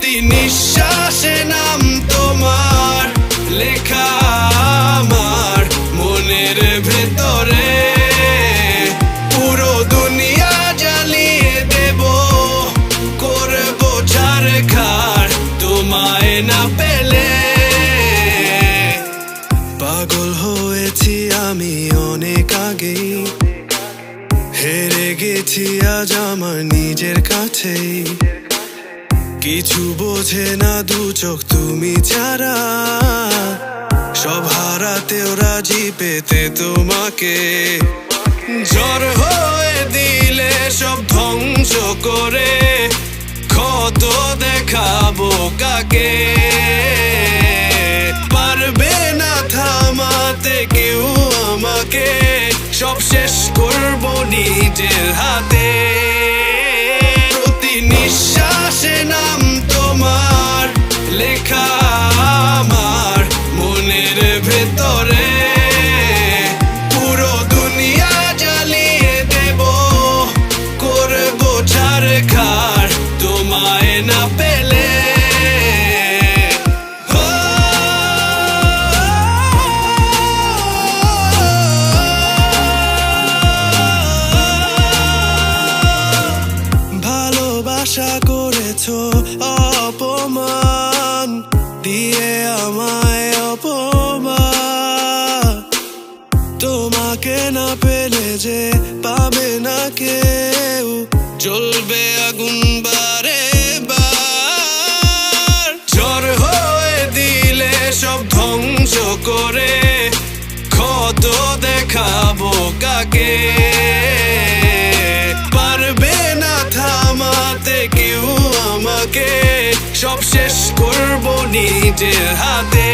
প্রতি নিঃশ্বাসে নাম তোমার লেখা আমার মনের ভেতরে। পুরো দুনিয়া জ্বালিয়ে দেব, করবো ছারখার তোমায় না পেলে। পাগল হয়েছি আমি অনেক আগেই, হেরে গেছি আজ আমার নিজের কাছেই। কিছু বোঝে না দু চোখ তুমি ছাড়া, সব হারাতেও রাজি পেতে তোমাকে। ঝড় হয়ে দিলে সব ধ্বংস করে, ক্ষত দেখাবো কাকে। পারবে না থামাতে কেউ আমাকে, সব শেষ করবো নিজের হাতে। প্রতি নিঃশ্বাসে নাম তোমার লেখা আমার মনের ভেতরে। পুরো দুনিয়া জ্বালিয়ে দেব, করবো ছারখার তোমায় না পেলে। আশা করেছো অপমান দিয়ে আমায় অপমান, তোমাকে না পেলে যে পাবে না কেউ, জ্বলবে আগুন বারে বার। ঝড় হয়ে দিলে সব ধ্বংস করে, ক্ষত দেখাবো কাকে। পারবে না থামাতে কেউ আমাকে, সব শেষ করবো নিজের হাতে।